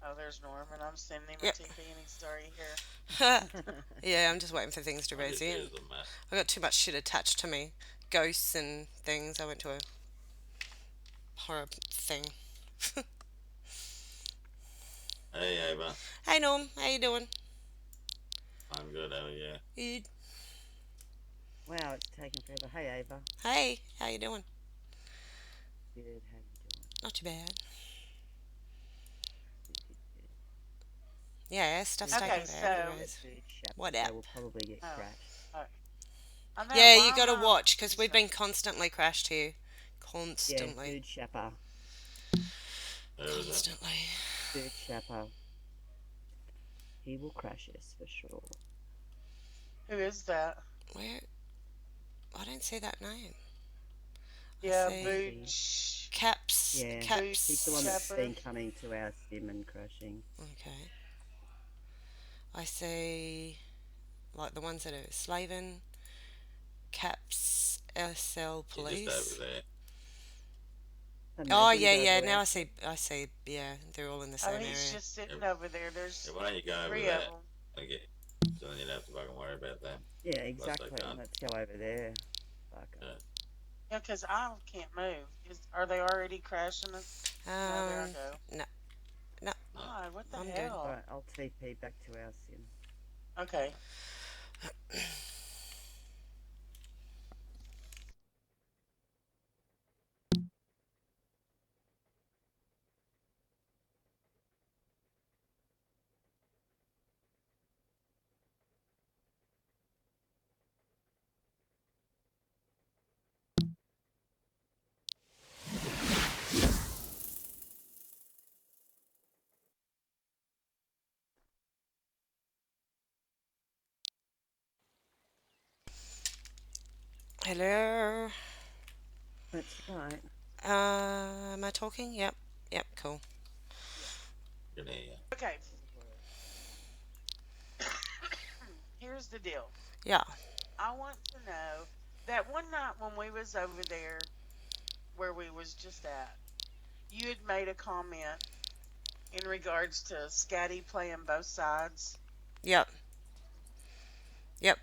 Oh, there's Norman. I'm sending him a Yep. TP and he's already here. Yeah, I'm just waiting for things to I raise just in. here's the map. I got too much shit attached to me. Ghosts and things. I went to a horror thing. Hey, Ava. Hey Norm, how you doing? I'm good. How are you? Good. Wow, it's taking forever. Hey, Ava. Hey, how you doing? Good. How you doing? Not too bad. Good, good, good. Yeah, stuff's Food taking Okay, Shopper's forever to so still at raise. Food Shopper, What so up? we'll probably get oh, crashed. oh, I know. Yeah, you Why am gotta I? watch because He's we've not. been constantly crashed here. Yeah, Constantly. Food Shopper. Where is it? Constantly. Food Shopper. He will crash us for sure. Who is that? Where? I don't see that name. I Yeah, see Booch. Caps. Yeah, Boot he's the one that's Caps. Shepherd. been coming to our sim and crashing. Okay. I see like the ones that are Slaven, Caps, SL You're just over Police. there. Oh Imagine yeah, go yeah. to Now our I sim. see. I see. Yeah, they're all in the Oh, same he's area. just Yeah, sitting over there. yeah, There's why don't you go over three of there? them. Okay. So then you'd have to fucking worry about that. Yeah, Plus, I exactly. can't. Let's go over there. Fucker. Yeah. Yeah, 'cause I can't move. Are they already crashing us? No, there I Um, go. no, no, No. God, what the I'm good. hell? Alright, I'll TP back to our sim. Okay. Hello. That's right. Am I talking? Yep. Yep. Cool. Yeah. Good hear Okay. That'll work. Here's the deal. Yeah. I want to know that one night when we was over there where we was just at, you had made a comment in regards to Scatty playing both sides. Yep. Yep.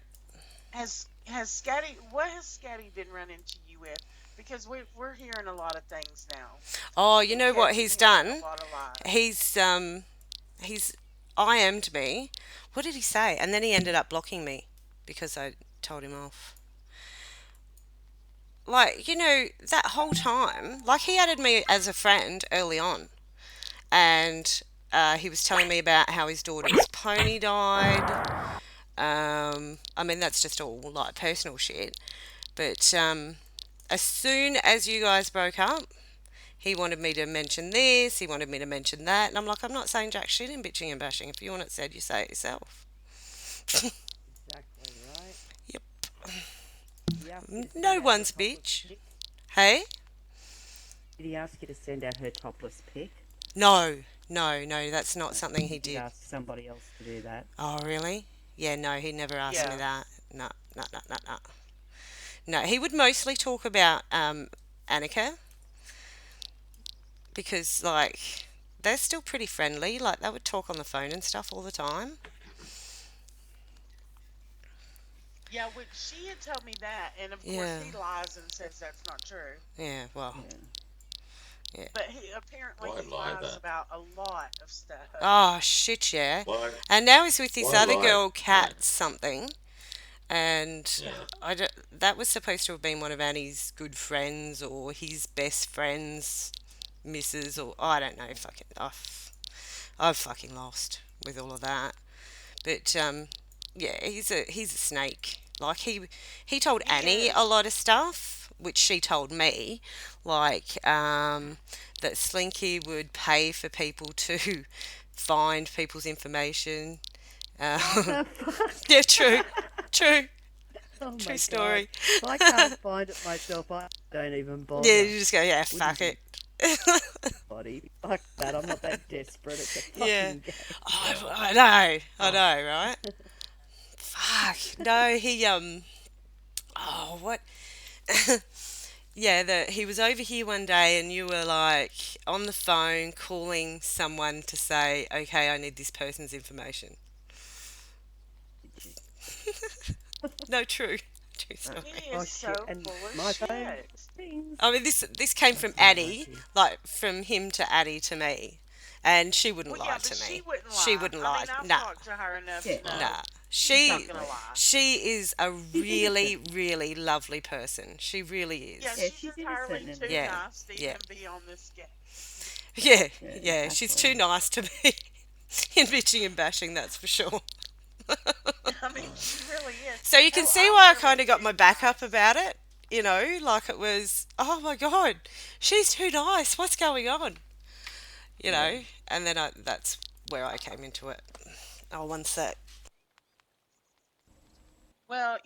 Has Scatty what has Scatty been running to you with? Because we're hearing a lot of things now Oh, you and know what catching he's him in a done? lot of lies. He's IM'd me. What did he say? And then he ended up blocking me because I told him off. Like, that whole time, like he added me as a friend early on, and he was telling me about how his daughter's pony died. I mean, that's just all like personal shit. But as soon as you guys broke up, he wanted me to mention this, he wanted me to mention that, and I'm like, I'm not saying jack shit in bitching and bashing. If you want it said, you say it yourself. Exactly right. Yep. Did he ask you to send No out her one's topless bitch. pic? Hey? Did he ask you to send out her topless pic? No, no, no, that's not No, something he he did did. ask somebody else to do that. Oh, really? Yeah, no, he never asked me Yeah. that. No, no, no, no, no. No, he would mostly talk about Annika because, like, they're still pretty friendly. Like, they would talk on the phone and stuff all the time. Yeah, which she had told me that, and of course Yeah, he lies and says that's not true. yeah, well, Yeah. yeah. But apparently Why he lie lies that? about a lot of stuff. Oh, shit, yeah. Why? And now he's with this Why other lie? girl, Yeah. Kat something, and Yeah. that was supposed to have been one of Annie's good friends or his best friend's missus, or I don't know. Fucking, I've fucking lost with all of that. But yeah, he's a snake. Like he told He Annie a is. lot of stuff, which she told me, like that Slinky would pay for people to find people's information. What Um, the fuck? yeah, true, true, Oh true my god. story. If I can't find it myself, I don't even Yeah, bother. you just go, yeah, Wouldn't fuck give it. a body. Fuck that. I'm not that desperate. It's a Yeah, fucking game. I know, I Oh. know, right? Fuck, no, he oh, what? Yeah, that he was over here one day and you were like on the phone calling someone to say, okay, I need this person's information. Did you? No, true. True Uh, story. He oh is shit! so And full of my phone shit. rings. I mean, this came I from can't lie Addie, to you. like from him to Addie to me, and she wouldn't Well, yeah, lie but to she me. wouldn't She lie. wouldn't I lie. mean, I've Nah, talked to her enough to Shit, know nah. she's not She gonna exactly. lie. she is a She's innocent. really really lovely person. She really Yeah, is. Yeah, she's she's innocent, entirely and too Yeah, nice to yeah, even be on this yeah, yeah, yeah. She's too exactly. nice to be in bitching and bashing. That's for sure. I mean, she really is. So you can No, see I'm why I really kind of got too my back up nice. about it. You know, like it was, oh my God, she's too nice. What's going on? You Yeah. know, and then that's where I came into it. Oh, one sec. Well,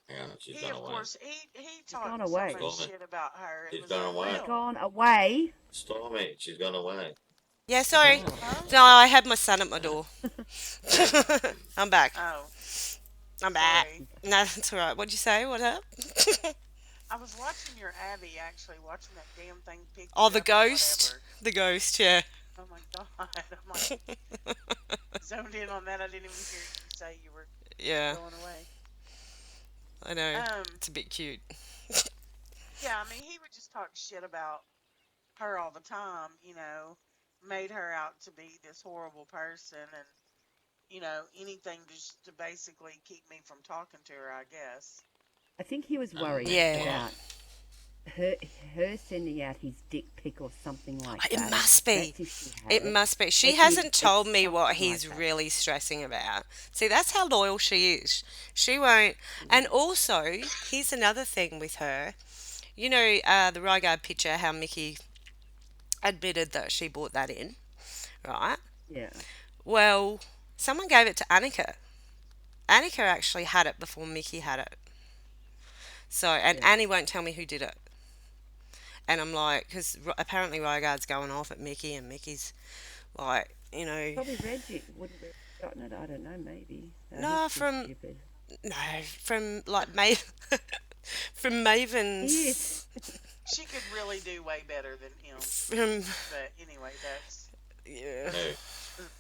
Hang on, she's he gone of away. course he She's gone talked so much away. Stormy, shit about her. It she's was gone She's away. unreal. gone away. Stormy, she's gone away. Yeah, sorry. Oh. Huh? No, I had my son at my door. I'm back. Oh, I'm back. sorry. No, that's all right. What'd you say? What up? I was watching your Abby actually watching that damn thing pick Oh, you the up or ghost. whatever. The ghost, yeah. Oh my god! I'm like zoned in on that. I didn't even hear you say you were Yeah, going away. I know. Um, It's a bit cute. yeah, I mean he would just talk shit about her all the time. Made her out to be this horrible person, and anything to basically keep me from talking to her. I guess. I think he was And worried Yeah. well, about her her sending out his dick pic or something like It that. must be. That's if she had It it. must be. She It's hasn't told me what something like he's that. really stressing about. See, that's how loyal she is. She won't. And also, here's another thing with her. You know, the Rygaard picture, how Mickey admitted that she brought that in, right? Yeah. Well, someone gave it to Annika. Annika actually had it before Mickey had it. So, and Yeah. Annie won't tell me who did it. And I'm like, because apparently Rygaard's going off at Mickey, and Mickey's like, Probably Reggie wouldn't have gotten it. I don't know. Maybe. no, He's too from stupid. no, from like from He is. Maven's, She could really do way better than him. from But anyway, that's yeah, no.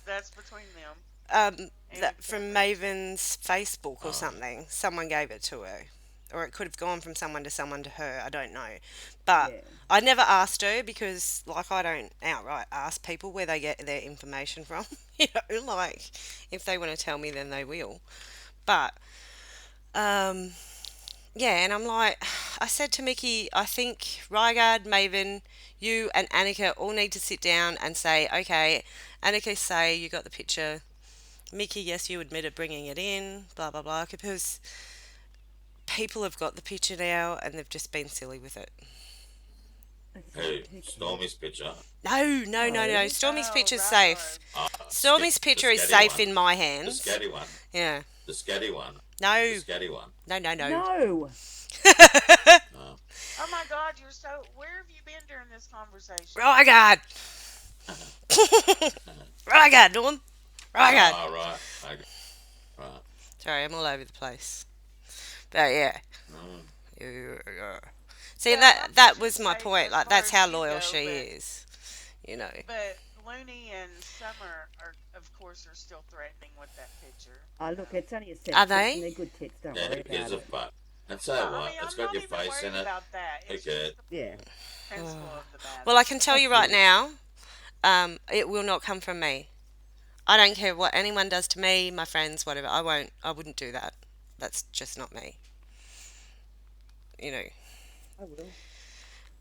that's between them and the that from cameras. Maven's Facebook or Oh, something. Someone gave it to her, or it could have gone from someone to her. I don't know, but Yeah. I never asked her because, like, I don't outright ask people where they get their information from. Like if they want to tell me, then they will. But um, yeah, and I'm like, I said to Mickey, I think Rygaard, Maven, you, and Annika all need to sit down and say, okay, Annika, say you got the picture. Mickey, yes, you admitted bringing it in, blah, blah, blah, because people have got the picture now and they've just been silly with it. who? Who cares? Stormy's picture. No, no, no, no. No. Stormy's Oh, picture's safe. Rygards. Ah, Stormy's the picture is scatty safe one. in my The hands. scatty one. Yeah. The scatty one. No, The scatty one. no, no, no. No. Oh. Oh my God, you're so. Where have you been during this conversation? Rygaard. Rygaard, Dawn. Rygaard. Ah, right. Okay. Right. Sorry, I'm all over the place. But yeah. Mm. Yeah. See, Yeah, my that was picture's my safe point. as Like, far that's as how you loyal go, she but is. You know. but Looney and Summer are, of course, are still threatening with that picture. Look, it's only a set Are of tits and they? they're good tits. Don't Yeah, worry who gives about a it. fuck? And so Yeah, I what? mean, It's I'm got not your even face in worried it. about that. Who It's cares? just the Yeah. principle of the Well, I matter. can tell you That's right it. now, it will not come from me. I don't care what anyone does to me, my friends, whatever. I won't. I wouldn't do that. That's just not me. You know. I will.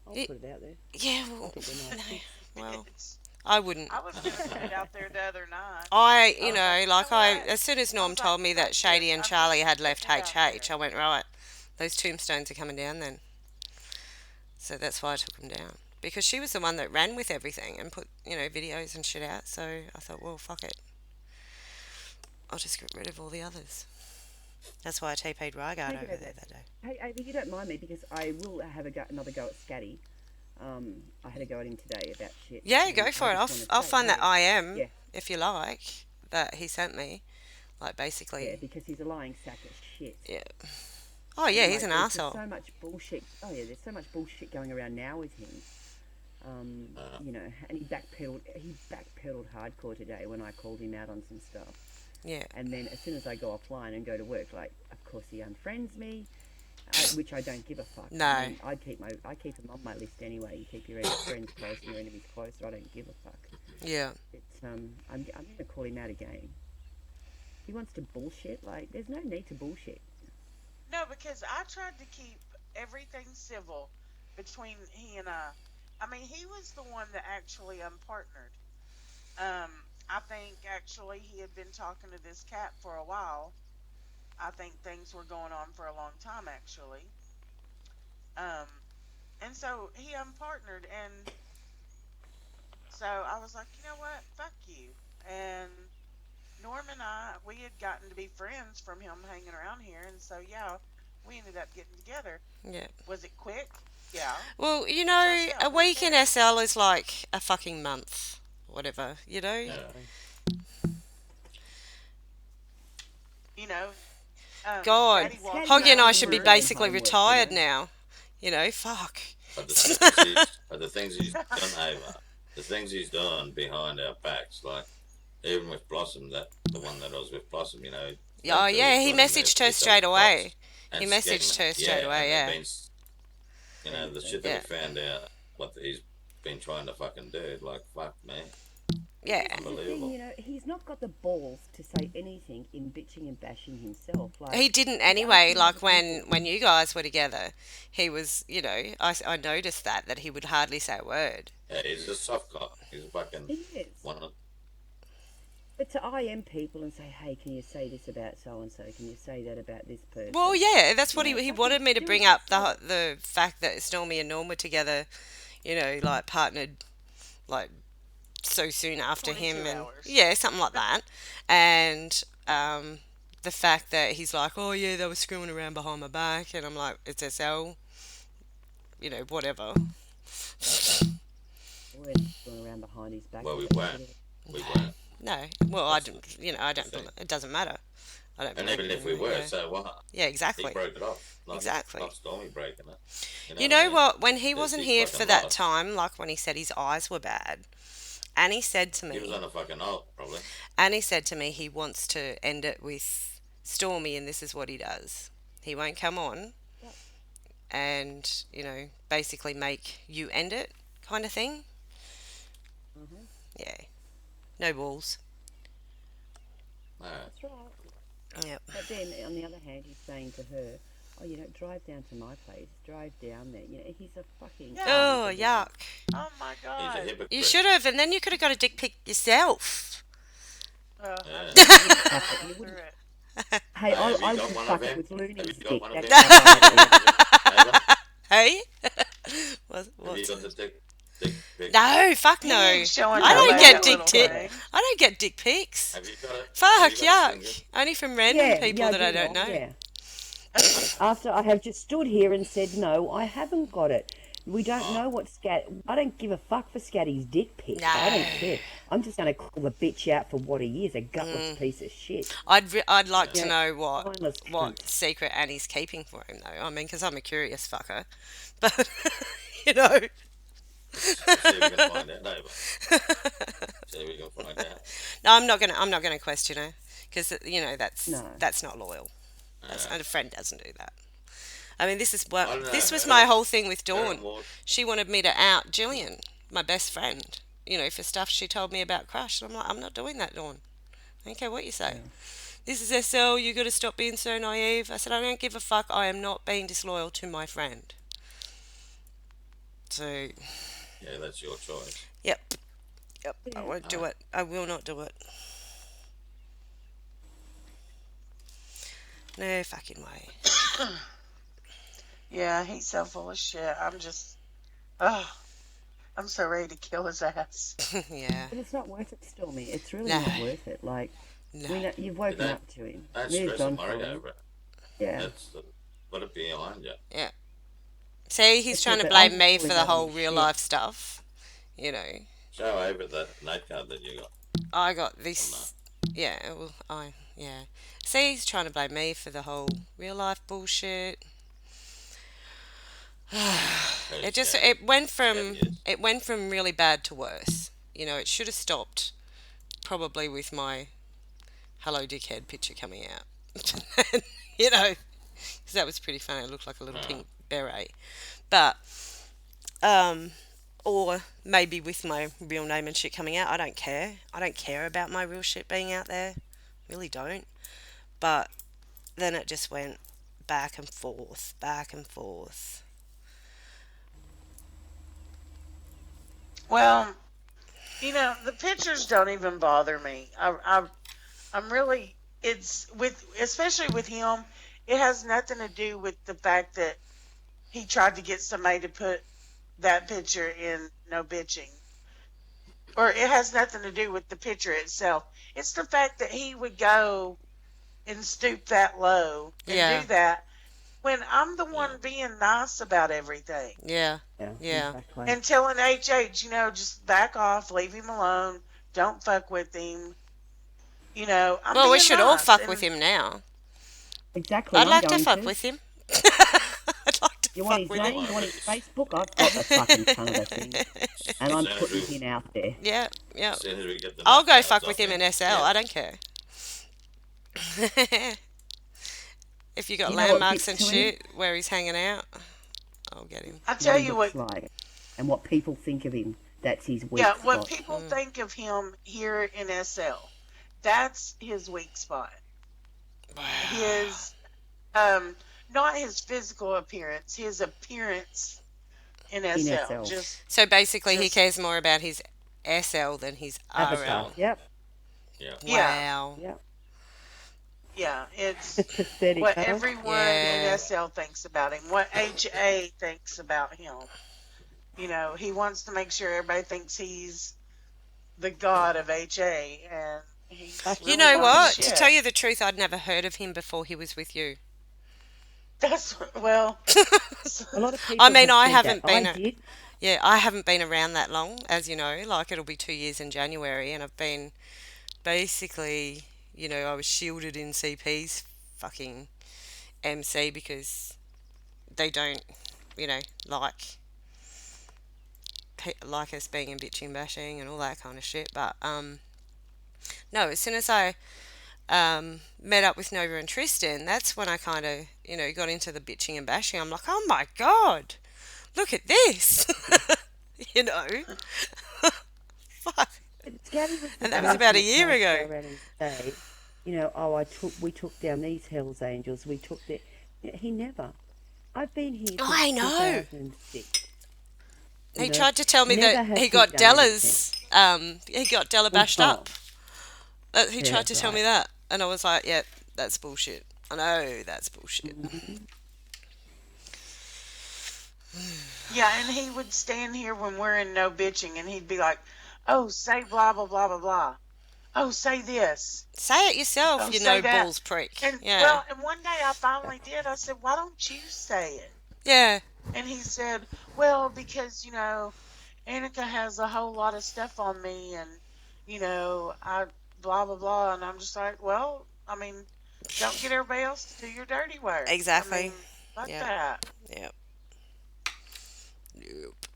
I'll It, put it out there. yeah. I Well, think they're nice no. tits. Well, It's, I wouldn't. I was going to put it out there the other night. You I was like, know, you know like what? as soon as I Norm was like, told me fuck that Shady this. and I'm Charlie just had putting left it out HH, I there. went, right, those tombstones are coming down then. So that's why I took them down. Because she was the one that ran with everything and put, videos and shit out. So I thought, well, fuck it. I'll just get rid of all the others. That's why I TP'd Rygaard Take it over over. there that day. Hey, Ava, you don't mind me because I will have another go at Scatty. I had a go at him today about shit. Yeah, And go for I it. just want to I'll say, find that hey, IM, yeah, if you like, that he sent me. Like, yeah, basically, because he's a lying sack of shit. yeah. Oh yeah, and he's like an there's just asshole. so much bullshit. Oh yeah, there's so much bullshit going around now with him. Uh, And he backpedaled hardcore today when I called him out on some stuff. Yeah. And then as soon as I go offline and go to work, like of course he unfriends me, which I don't give a fuck. I No. mean, I keep him on my list anyway. You keep your friends close and your enemies closer. I don't give a fuck. Yeah. It's I'm gonna call him out again. He wants to bullshit. Like there's no need to bullshit. No, because I tried to keep everything civil between he and I. I mean, he was the one that actually unpartnered. I think actually he had been talking to this cat for a while. I think things were going on for a long time actually. Um, and so he unpartnered, and so I was like, you know what, fuck you. And Norm and I, we had gotten to be friends from him hanging around here, and so yeah, we ended up getting together. Yeah. Was it quick? Yeah. Well, It's a SL. Who week in cares? SL is like a fucking month. Whatever, yeah. You know, God, Scotty walked Scatty Hoggy and around I wasn't should for be even doing basically homework, retired now. Fuck. But the things he's done, Ava, the things he's done behind our backs, like even with Blossom, that the one that I was with Blossom, Oh that yeah, girl's he got him there messaged her pissed off straight the cops away. He and messaged her straight yeah, away. and they've Yeah. been, the shit that we Yeah. found out, what he's been trying to fucking do, like fuck man, But Yeah. this is the thing, unbelievable. he's not got the balls to say anything in bitching and bashing himself. Like He didn't he's anyway. asking other Like people. when you guys were together, he was. I noticed that he would hardly say a word. Yeah, he's a soft cop. He's a fucking He is. one of But to IM people and say, hey, can you say this about so and so? Can you say that about this Well, person? yeah, that's what he Fucking wanted me to do it bring up yourself. the fact that Stormy and Norm were together. Like partnered like so soon after him, 22 and hours. yeah, something like that. And the fact that he's like, oh yeah, they were screwing around behind my back, and I'm like, it's SL, whatever. We're going around behind his back. well, Is we that weren't, sort of we weren't. No, well, I That's the, don't, I the don't. thing. It doesn't matter. I don't And believe even if we in it. were, Yeah, so what? yeah, He exactly, broke it off, exactly. not Stormy breaking it. You know You what I know mean? what? When he It's wasn't his here for fucking that loss. time, like when he said his eyes were bad, Annie said to He was me, on a fucking alt, probably. Annie said to me he wants to end it with Stormy, and this is what he does. He won't come on Yep. and, basically make you end it kind of thing. Mhm. Yeah. No balls. No, That's right. Yep. But then on the other hand, he's saying to her, oh, drive down to my place. Drive down there. He's a fucking. Yeah. Oh, unbelievable. yuck. Oh my he's a God. hypocrite. You should have, and then you could have got a dick pic yourself. I Yeah. just Fuck it, you went through wouldn't. it. Hey, I, Have you I got wouldn't one fuck of it him? with Have Looney's you got dick. one of That's him? how bad it is. Ava, Hey? have you What's got the dick pic? No, fuck He no. ain't showing I no don't get bad dick little tic. thing. I don't get dick pics. Have you got it? Fuck, Have you got a yuck. finger? Only from random Yeah, people yeah, that I do don't know. know. Yeah. After I have just stood here and said, no, I haven't got it. We don't Oh, know what Scat. I don't give a fuck for Scatty's dick pic. I No. don't care. I'm just going to call the bitch out for what he is, a gutless piece of shit. I'd like yeah. to know what Mindless what cunt. secret Annie's keeping for him though. I mean, because I'm a curious fucker. But you know. Let's see if we can find out, Ava. See if we can find out. No, I'm not gonna question her because No. that's not loyal. Uh, And a friend doesn't do that. I mean, I don't know. this was my whole thing with Her Dawn. and Ward, She wanted me to out Jillian, my best friend, for stuff she told me about Crush. And I'm like, I'm not doing that, Dawn. I don't care what you say. Yeah. This is SL, you got to stop being so naive. I said, I don't give a fuck. I am not being disloyal to my friend. So, yeah, that's your choice. yep. Yep. I Yeah. won't do it. I will not do it. No fucking way. Yeah, he's so full of shit. Oh, I'm so ready to kill his ass. Yeah. But it's not worth it, Stormy. It's really No. not worth it. Like, No. we know, you've woken Don't- up to him. Don't Moved stress on and worry from him. over it. Yeah. Put it behind you. Yeah. See, he's That's trying it, to but I'm blame me calling for the out whole on real shit. life stuff. You know, Show over that note card that you got I got on that. this. Yeah, well, yeah. See, he's trying to blame me for the whole real life bullshit. Hey, It just Scotty. Scotty, yes. it went from really bad to worse. You know, it should have stopped probably with my Hello Dickhead picture coming out. you know, because that was pretty funny. It looked like a little Uh, pink beret. But um, or maybe with my real name and shit coming out, I don't care. I don't care about my real shit being out there. Really don't. But then it just went back and forth, back and forth. Well, the pictures don't even bother me. I'm really, it's with, especially with him, it has nothing to do with the fact that he tried to get somebody to put that picture in no bitching. Or it has nothing to do with the picture itself. It's the fact that he would go and stoop that low and Yeah, do that when I'm the yeah. one being nice about everything yeah, Yeah, yeah. exactly. and telling HH, just back off, leave him alone, don't fuck with him. I'm Well, we being should all nice. fuck with And him now. Exactly, I'd I'm like to going fuck to. with him. I'd like to You want fuck his with him. name? You Well, want his Facebook? I've got the fucking Canada thing. And as I'm soon as putting we, him out there. Yeah, yeah. as soon as we get the I'll nut go jobs fuck with off him in him, SL. yeah, I don't care. If you got You know what landmarks gets and to him? shit where he's hanging out, I'll get him. I What tell he you what, looks like and what people think of him. That's his yeah, weak what spot. people Mm. think of him here in SL, that's his weak spot. Wow. His, not his physical appearance, his appearance in In SL. SL. So basically, he Just, cares more about his SL than his Avatar. RL. Yep. yeah. yeah, Wow. Yep. yeah, it's Pathetic, what huh? everyone in Yeah. SL thinks about him, what HA thinks about him. He wants to make sure everybody thinks he's the god of HA, and he's You really know not what? To tell shit. you the truth, I'd never heard of him before he was with you. That's, well, A lot of I people mean, have I said that. haven't I been, did. yeah, I haven't been around that long, as you know. Like, it'll be 2 years in January, and I've been basically, I was shielded in CP's fucking MC because they don't, you know, like like us being in bitching and bashing and all that kind of shit. But no, as soon as I met up with Nova and Tristan, that's when I kind of, got into the bitching and bashing. I'm like, oh my god, look at this, you know, fuck. But Scotty was the And that was about person a that year tries to go ago. around and say, oh, we took down these Hells Angels, we took the. He never. I've been here Oh, since I know. 2006. You He know, tried to tell me never that has he done anything. He got Della Full bashed up. time. He Yeah, tried to tell right. me that, and I was like, "Yeah, that's bullshit. I know that's bullshit." Hmm. yeah, and he would stand here when we're in no bitching, and he'd be like, "Oh, say blah blah blah blah blah. Oh, say this. Say it yourself, Oh, you say know, that." balls prick. And Yeah, well, and one day I finally did. I said, "Why don't you say it?" yeah, And he said, "Well, because Annika has a whole lot of stuff on me, and I blah blah blah." And I'm just like, "Well, I mean, don't get everybody else to do your dirty work. I exactly. mean, fuck Yep, that." yep, nope.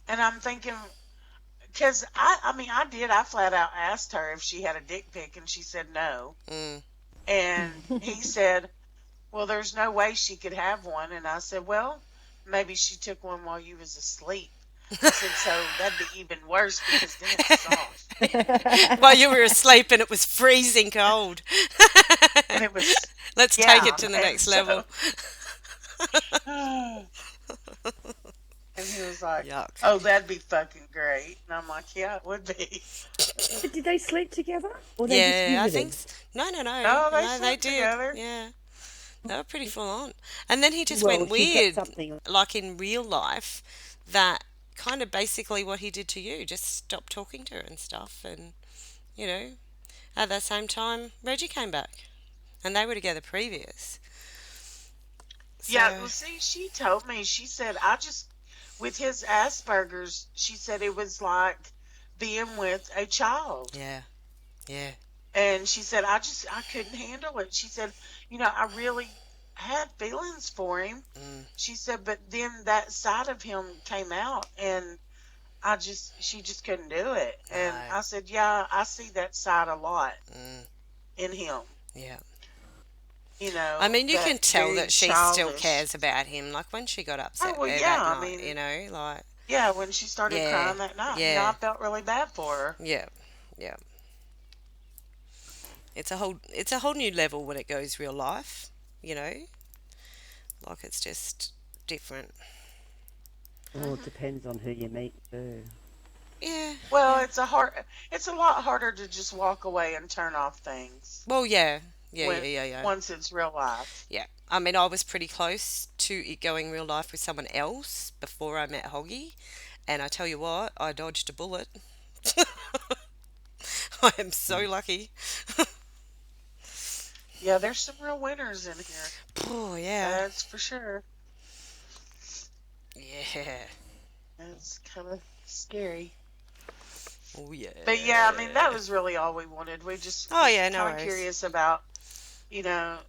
And I'm thinking, because I mean, I did. I flat out asked her if she had a dick pic, and she said no. Mm. And he said, "Well, there's no way she could have one." And I said, "Well, maybe she took one while you was asleep." I said, "So that'd be even worse because then it's soft." While you were asleep and it was freezing cold. And it was, Let's take it yeah. to the And next level. so, and he was like, Yuck. "Oh, that'd be fucking great." And I'm like, "Yeah, it would be." But did they sleep together? Or they just Yeah, I think. visited? No, no, no. No, they No, they slept did. together. Yeah. They were pretty full on. And then he just Well, went she's got weird, something. like in real life, that kind of basically what he did to you. Just stopped talking to her and stuff. And, you know, at that same time, Reggie came back. And they were together previous. Yeah, So, well, see, she told me, she said, with his Asperger's, she said it was like being with a child. yeah, yeah. And she said, I couldn't handle it. She said, I really had feelings for him. Mm, She said, but then that side of him came out, and she just couldn't do it. And no. I said, yeah, I see that side a lot Mm, in him. yeah. I You know, mean, you can that tell very that she still childish. cares about him. Like when she got Oh, upset well, there yeah, that I night, mean, like, yeah, when she started yeah, crying that night, yeah, I felt really bad for her. yeah, yeah. It's a whole new level when it goes real life, you know? Like it's just different. Well, it Hmm. depends on who you meet too. Yeah, Well, yeah. it's a lot harder to just walk away and turn off things Well, yeah. Yeah, when yeah, yeah, yeah. once it's real life. Yeah. I mean, I was pretty close to it going real life with someone else before I met Hoggy, and I tell you what, I dodged a bullet. I am so Mm. lucky. Yeah, there's some real winners in here. Oh, yeah. That's for sure. Yeah. That's kind of scary. Oh, But yeah, I mean, that yeah. was really all we wanted. We just Oh, was yeah, no kind of worries. curious about, you know,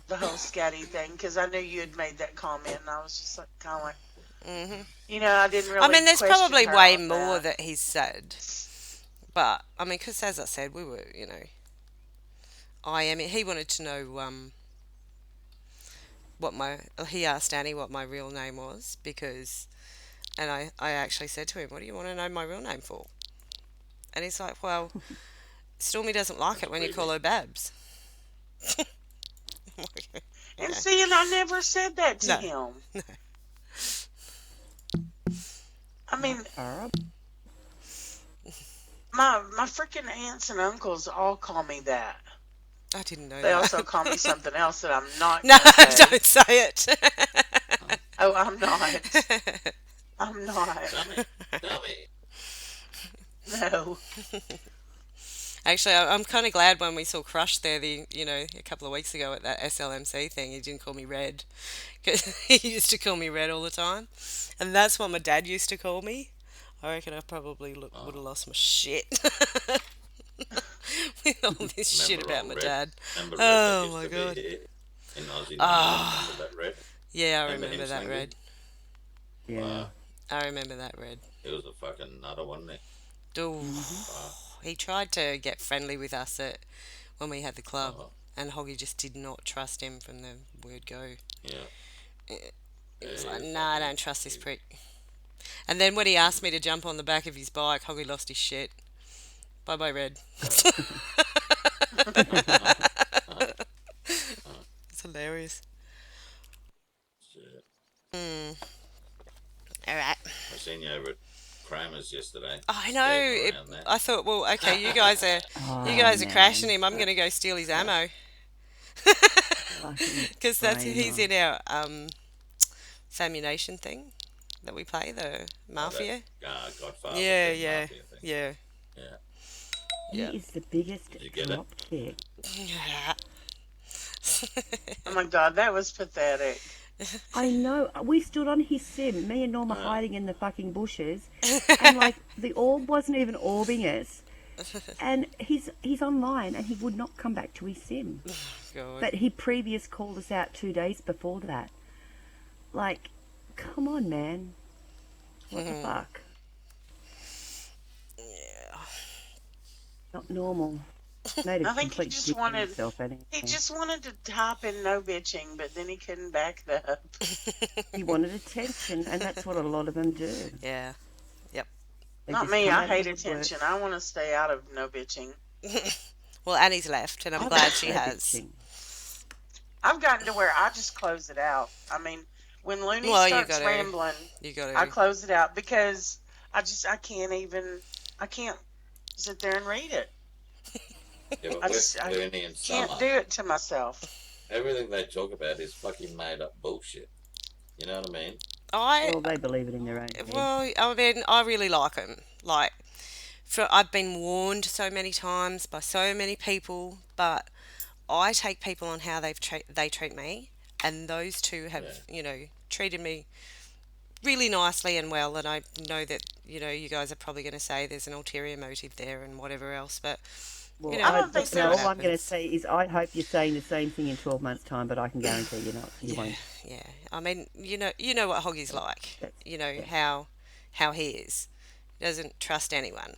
the whole scatty thing because I knew you had made that comment, and I was just like, kind of like, Hmm. I didn't I really mean, there's question probably her way on more that. that he's said, but I mean, because as I said, we were, he wanted to know he asked Annie what my real name was because, and I actually said to him, what do you want to know my real name for? And he's like, well, Stormy doesn't like That's it when you call creepy. her Babs. And Okay. see, and I never said that to No. him. No. I mean, That's horrible. my freaking aunts and uncles all call me that. I didn't know They also that. call me something else that I'm not No, gonna say. don't say it. Oh, I'm not. I'm not. Tommy, Tommy. No. Actually, I'm kind of glad when we saw Crush there, a couple of weeks ago at that SLMC thing, he didn't call me Red. 'Cause he used to call me Red all the time. And that's what my dad used to call me. I reckon I probably would have Oh, lost my shit with all this shit remember about old my Red? dad. Remember Red that Oh used my to be god. here in Aussie Nation? Remember Ah, that Red? yeah, I Remember him, remember that Slinky? Red. Yeah. Wow, I remember that Red. he was a fucking nutter, wasn't he? Ooh. Mhm. Wow. He tried to get friendly with us when we had the club, Oh, and Hoggy just did not trust him from the word go. yeah. He Yeah, was he like, was nah, I fucking. don't trust this He, prick. And then when he asked me to jump on the back of his bike, Hoggy lost his shit. Bye bye, Red. It's hilarious. shit. Hmm. All right. I seen you over at Kramer's yesterday, I know. skating around there. I thought, well, okay, you guys are you Oh guys are crashing man, him. I'm gonna go steal his ammo fucking because he's Kramer. in our Famunation thing that we play, the Oh, that Mafia. Godfather Yeah, thing, yeah, Mafia thing. yeah, Yeah. He yeah. is the biggest Did you get it? dropkick. Oh my God, that was pathetic. I know. We stood on his sim, me and Norma Uh, hiding in the fucking bushes, and like the orb wasn't even orbing us. And he's online, and he would not come back to his sim. God. But he previous called us out 2 days before that. Like, come on, man. What the Mhm. fuck? Yeah. Not normal. Made a I think complete dick of himself he anyway. just wanted to type in no bitching, but then he couldn't back that up. He wanted attention, and that's what a lot of them do. Yeah. Yep. They Not just me. come I out of hate the woodwork. attention. I want to stay out of no bitching. Well, Annie's left, and I'm I glad she prefer has. bitching. I've gotten to where I just close it out. I mean, when Looney Well, starts rambling, you I gotta. close it out because I can't sit there and read it. yeah, but I with just I Looney and can't Summer, do it to myself. everything they talk about is fucking made up bullshit. You know what I mean? I Well, they believe it in their own head. well, I mean, I really like him. Like, I've been warned so many times by so many people, but I take people on how they treat me, and those two Yeah. have treated me really nicely and well. And I know that you guys are probably going to say there's an ulterior motive there and whatever else, but You Well, know, I I don't we'll think see no. what All there's. I'm going to happens. say is I hope you're saying the same thing in 12 months' time, but I can guarantee you're not. You Yeah, won't. yeah. I mean, you know what Hoggy's That's like. that's You know yeah. how he is. He doesn't trust anyone,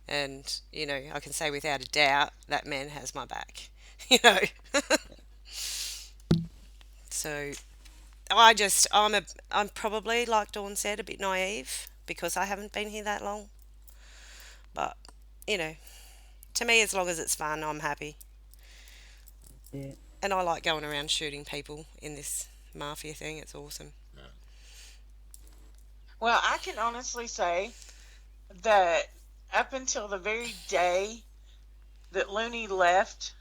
and I can say without a doubt that man has my back. You know, so I'm probably like Dawn said a bit naive because I haven't been here that long. But you know, to me, as long as it's fun, I'm happy, Yeah. and I like going around shooting people in this mafia thing. It's awesome. Yeah. Well, I can honestly say that up until the very day that Looney left,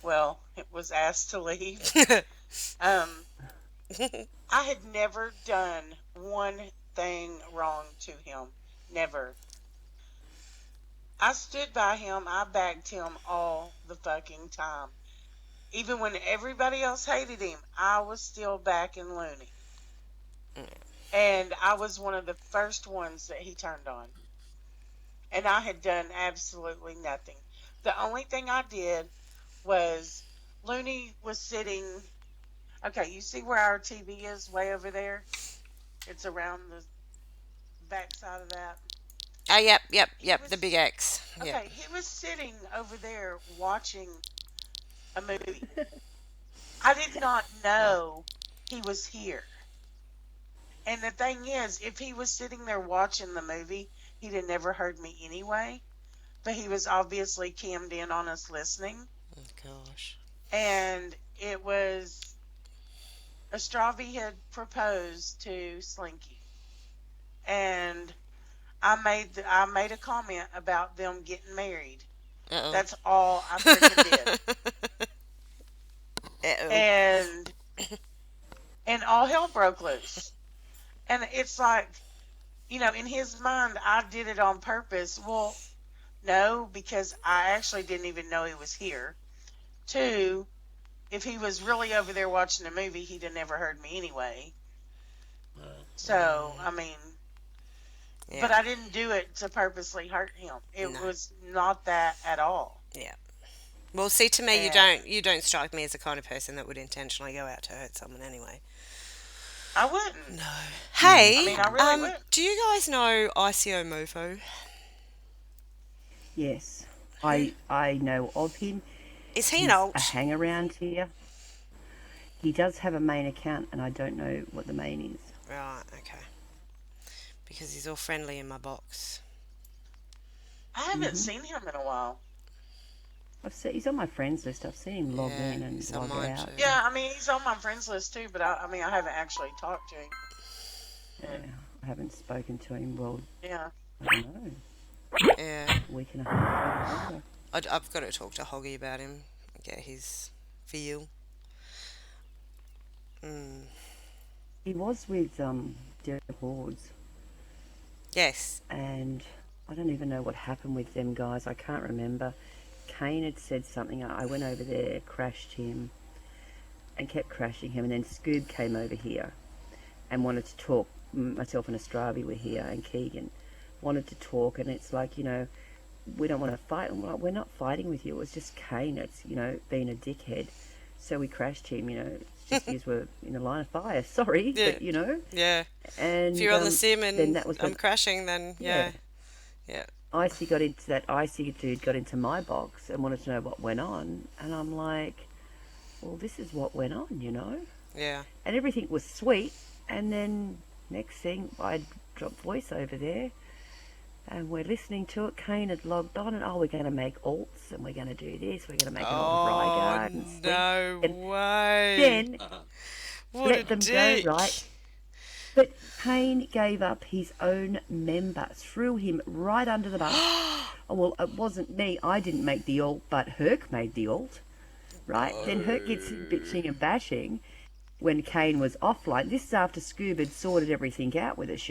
well, it was asked to leave. Um, I had never done one thing wrong to him. Never. I stood by him. I backed him all the fucking time. Even when everybody else hated him, I was still backing Looney. And I was one of the first ones that he turned on. And I had done absolutely nothing. The only thing I did was Looney was sitting. Okay, you see where our TV is way over there? It's around the backside of that. Oh, yep, yep, He yep. The big was X. Yep. okay. He was sitting over there watching a movie. I did not know he was here. And the thing is, if he was sitting there watching the movie, he'd have never heard me anyway. But he was obviously cammed in on us listening. Oh, gosh. And it was Astravi had proposed to Slinky. And I made a comment about them getting married. Uh That's all I freaking did. oh. Uh oh. And all hell broke loose. And it's like, in his mind, I did it on purpose. Well, no, because I actually didn't even know he was here. Two, if he was really over there watching a movie, he'd have never heard me anyway. So, I mean, but Yeah. I didn't do it to purposely hurt him. It No. was not that at all. Yeah. Well, see, to me, you And don't strike me as the kind of person that would intentionally go out to hurt someone anyway. I wouldn't. No. No. I Hey, mean, I really wouldn't. do you guys know ICO Mofo? Yes. Who I know of him. is he an He's a alt? hang around here. He does have a main account, and I don't know what the main is. Right. Okay. Because he's all friendly in my box. I haven't Hmm. seen him in a while. He's on my friends list. I've seen him log Yeah, in and he's on log mine out. too. Yeah, I mean, he's on my friends list too, but I mean, I haven't actually talked to him. Yeah, And I haven't spoken to him. Well, yeah, I don't know, Yeah. a week and a half, maybe longer. I've got to talk to Hoggy about him, get his feel. Mm. He was with Derek Lords, Yes. and I don't even know what happened with them guys. I can't remember. Kane had said something. I went over there, crashed him, and kept crashing him. And then Scoob came over here and wanted to talk. Myself and Astravi were here, and Keegan wanted to talk. And it's like, we don't want to fight. And we're not fighting with you. It was just Kane that's, being a dickhead. So we crashed him. It's just because we're in the line of fire. Sorry, Yeah. but Yeah. And If you're on the sim then and that was I'm when crashing, then yeah. Yeah. Icy dude got into my box and wanted to know what went on, and I'm like, well, this is what went on. Yeah. And everything was sweet, and then next thing I dropped voice over there, and we're listening to it. Kane had logged on, and we're going to make alts, and we're going to do this, we're going to make an alt Oh, Rygard and sleep, no and way. then What a let them go, dick. right? But Kane gave up his own member, threw him right under the bus. Oh, well, it wasn't me. I didn't make the alt, but Herc made the alt, right? Then Herc gets him bitching and bashing when Kane was offline. This is after Scoob had sorted everything out with us.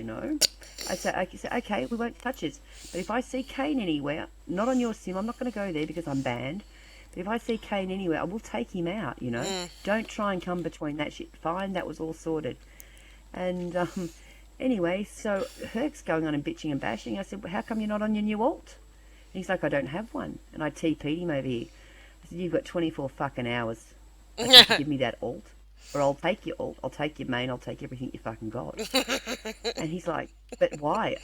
I said, okay, we won't touch it. But if I see Kane anywhere, not on your sim, I'm not going to go there because I'm banned. But if I see Kane anywhere, I will take him out. Don't try and come between that shit. Fine, that was all sorted. And anyway, so Herc's going on and bitching and bashing. I said, well, how come you're not on your new alt? he's like, I don't have one. And I TP'd him over here. I said, you've got 24 fucking hours. I said, to give me that alt, or I'll take your alt, I'll take your main, I'll take everything you fucking got. And he's like, but why?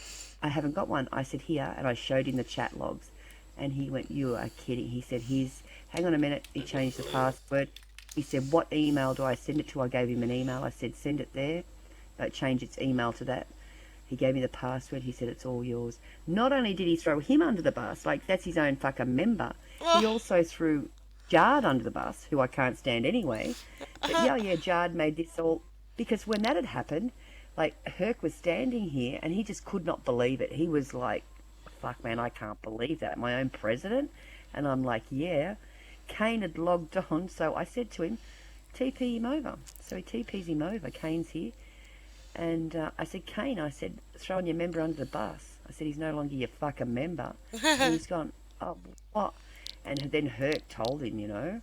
I haven't got one. I said, here, and I showed him the chat logs. And he went, you are kidding. He said, hang on a minute. He changed the password. He said, what email do I send it to? I gave him an email. I said, send it there. Change its email to that. He gave me the password. He said, it's all yours. Not only did he throw him under the bus, like that's his own fucking member, he also threw Jard under the bus, who I can't stand anyway. But yeah, Jard made this all... Because when that had happened, like, Herc was standing here and he just could not believe it. He was like, fuck, man, I can't believe that. My own president? And I'm like, yeah. Kane had logged on, so I said to him, TP him over. So he TPs him over. Kane's here. And I said, Kane, I said, throwing your member under the bus. I said, he's no longer your fucking member. And he's gone, oh, what? And then Herc told him, you know.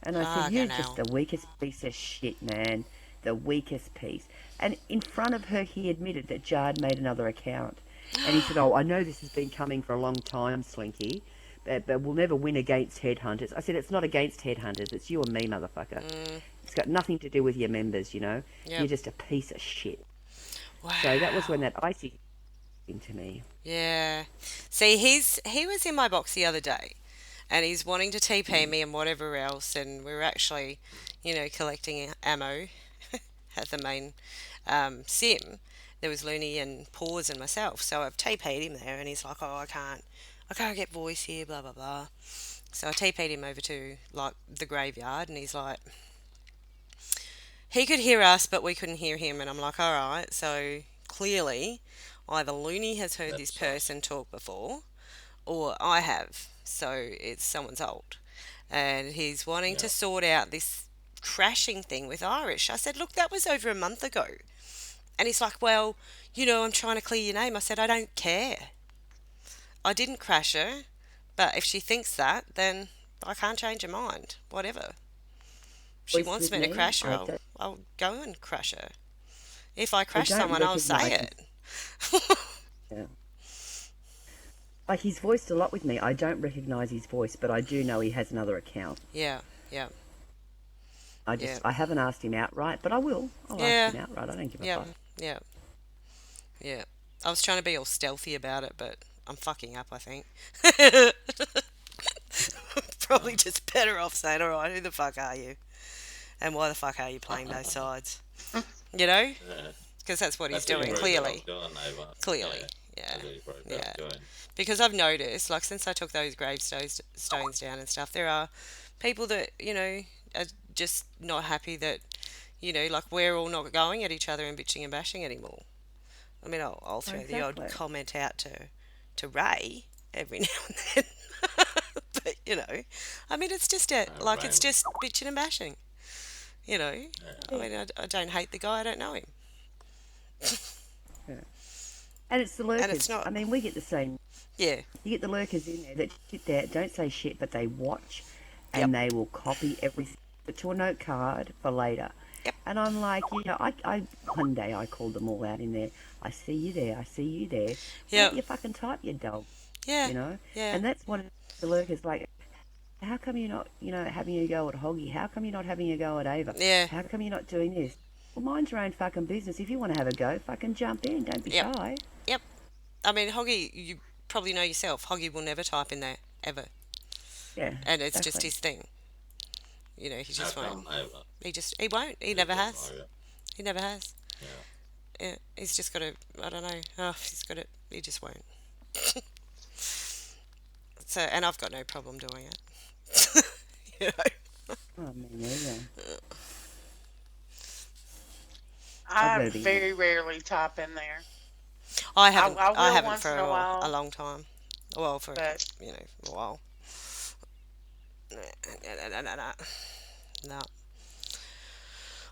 And I said, you're just the weakest piece of shit, man. The weakest piece. And in front of her, he admitted that Jard made another account. And he said, oh, I know this has been coming for a long time, Slinky, but we'll never win against headhunters. I said, it's not against headhunters. It's you and me, motherfucker. It's got nothing to do with your members, you know. Yep. You're just a piece of shit. Wow. So that was when that icy into me. Yeah. See, he was in my box the other day, and he's wanting to TP me and whatever else, and we're actually, collecting ammo at the main sim. There was Looney and Paws and myself, so I've TP'd him there, and he's like, oh, I can't get voice here, blah blah blah. So I TP'd him over to like the graveyard, and he's like, he could hear us, but we couldn't hear him, and I'm like, all right. So clearly, either Looney has heard this person talk before, or I have. So it's someone's old, and he's wanting to sort out this crashing thing with Irish. I said, look, that was over a month ago. And he's like, well, I'm trying to clear your name. I said, I don't care. I didn't crash her, but if she thinks that, then I can't change her mind. Whatever. If she wants me to crash her, I'll go and crash her. If I crash someone, I'll say it. Yeah. Like, he's voiced a lot with me. I don't recognise his voice, but I do know he has another account. Yeah. I haven't asked him outright, but I will. I'll ask him outright. I don't give a fuck. Yeah. I was trying to be all stealthy about it, but I'm fucking up, I think. Probably just better off saying, all right, who the fuck are you? And why the fuck are you playing those sides? Because that's what he's doing, clearly. Clearly, yeah. Because I've noticed, like, since I took those gravestones down and stuff, there are people that, are just not happy that, like, we're all not going at each other and bitching and bashing anymore. I mean, I'll throw the odd comment out to Ray every now and then. But, I mean, it's just it's just bitching and bashing. I mean, I don't hate the guy, I don't know him. Yeah. And it's the lurkers. And it's not... I mean, we get the same. Yeah. You get the lurkers in there that sit there, don't say shit, but they watch and they will copy everything to a note card for later. Yep. And I'm like, I one day I called them all out in there. I see you there. I see you there. Yeah. You fucking type, you dog. Yeah. Yeah. And that's what the lurkers like. How come you're not, having a go at Hoggy? How come you're not having a go at Ava? Yeah. How come you're not doing this? Well, mind your own fucking business. If you want to have a go, fucking jump in. Don't be shy. Yep. I mean, Hoggy, you probably know yourself. Hoggy will never type in there, ever. Yeah. And it's just his thing. He just won't. He won't. He never has. He never has. Yeah. He's just got to, I don't know. Oh, he's got it. He just won't. So, and I've got no problem doing it. Oh, me neither. I very rarely type in there. I haven't. I will I haven't once for in a while. a long time. Well, for But a while. No.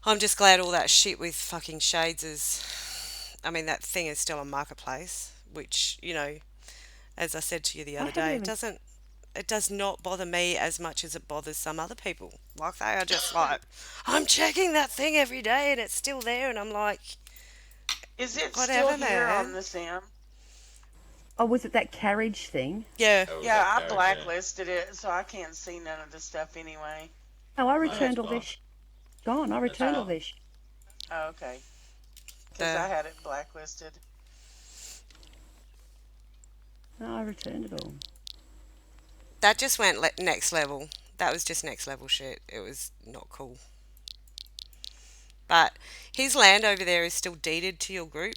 I'm just glad all that shit with fucking shades is. I mean, that thing is still on marketplace, which as I said to you the other day, it does not bother me as much as it bothers some other people. Like, they are just like, I'm checking that thing every day and it's still there, and I'm like, is it whatever, still here man. on the sim? Oh, was it that carriage thing? Yeah. That was Yeah, that I carriage, yeah. blacklisted it, so I can't see none of the stuff anyway. No, I No, it's returned all their gone. shit. Gone. I That's returned all Oh, gone. their shit. oh, okay. Because The I had it blacklisted. No, I returned it all. that just went next level. That was just next level shit. It was not cool. But his land over there is still deeded to your group.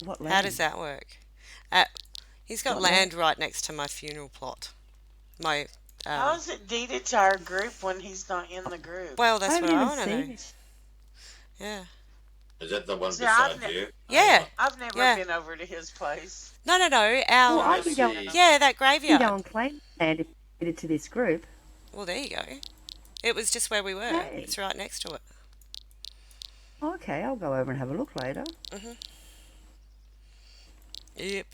What How does land? that work? Uh, he's got What land? land right next to my funeral plot. My How is it deeded to our group when he's not in the group? well, I that's what haven't I even want to know. seen it. Yeah. Is that the one See, I've beside ne- you, Yeah. Ava? I've never Yeah. been over to his place. No, no, no. Well, Let Our I me can go. see. yeah, that I can go graveyard. and claim land if it's to this group. Well, there you go. It was just where we were. Hey. It's right next to it. Okay, I'll go over and have a look later. Yep.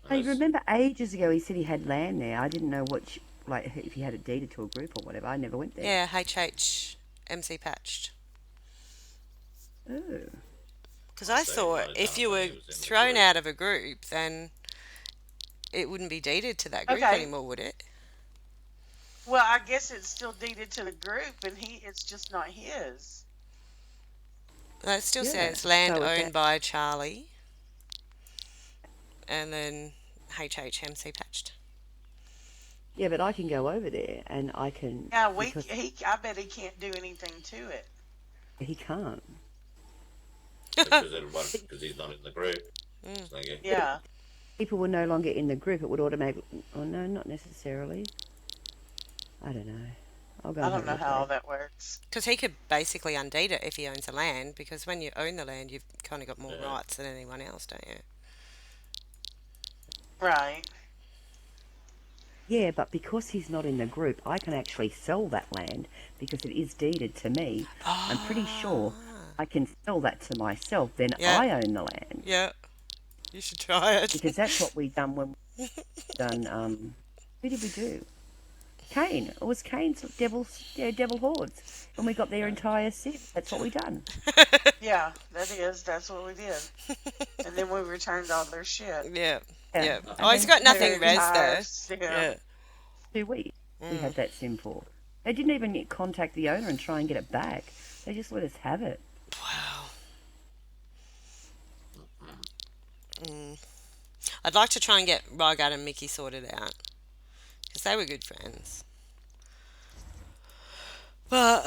Hey, Unless, remember ages ago he said he had land there. I didn't know like if he had it deeded to a group or whatever. I never went there. Yeah, HHMC patched. Oh. Because I'd I say he might thought have if done it you when were he was in the thrown group. out of a group, then it wouldn't be deeded to that group Okay. anymore, would it? Well, I guess it's still deeded to the group, and it's just not his. No, it still Yeah. says land So owned by Charlie, and then HHMC patched. yeah, but I can go over there and I can Yeah, because I bet he can't do anything to it. he can't. Because he's not in the group. Mm. Slinky. Yeah. People were no longer in the group. It would automatically. Oh no, not necessarily. I don't know. I'll go I and don't have a know look how all later. that works. Because he could basically undeed it if he owns the land, because when you own the land, you've kind of got more Yeah. rights than anyone else, don't you? Right. Yeah, but because he's not in the group, I can actually sell that land because it is deeded to me. I'm pretty sure I can sell that to myself. Then Yeah. I own the land Yeah, you should try it. because that's what we done when we done. Who did we do? Cain. It was Cain's devil hordes when we got their entire set. That's what we done. Yeah, that's what we did. And then we returned all their shit. Yeah, Yeah. yeah. And Oh, he's then got Their nothing res entire there. sim. Yeah. 2 weeks we had that sim for. They didn't even contact the owner and try and get it back. They just let us have it. Wow. I'd like to try and get Rygat and Mickey sorted out, because they were good friends. But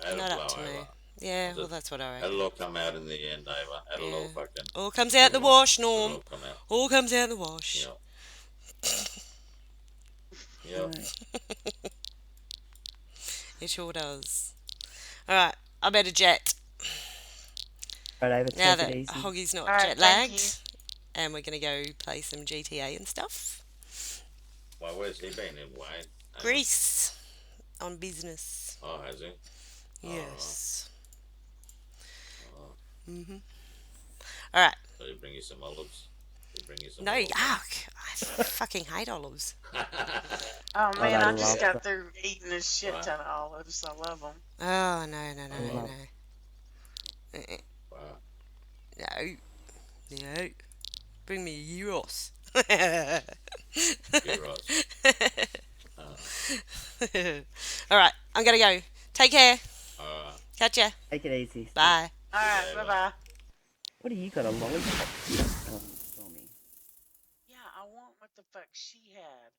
Had not a up blow to me. over. Yeah, well, that's what I It'll reckon. all come out in the end, Ava. It'll all Yeah. fucking. All comes out in the wash, It'll Norm. all come out. All comes out in the wash. Yep. Yep. Right. It sure does. Alright, I better jet. Right over, Now take it that easy. Hoggy's not All right, jet thank you. lagged. And we're going to go play some GTA and stuff. Well, where's he been in Wayne? Greece. On business. Oh, has he? Yes. Oh. Alright. So he bring you some olives? He bring you some No, olives? yuck. I fucking hate olives. Oh man, I I just love got through eating a shit Wow. ton of olives. I love them. Oh, no, no, no, I no, love- no. Wow. No. No. Bring me a gyros. You're right. Alright, I'm gonna go. Take care. Catch ya. Take it easy. Bye. All right, Yeah, bye bye. What do you got, a lollipop? Stormy. Yeah, I want what the fuck she had.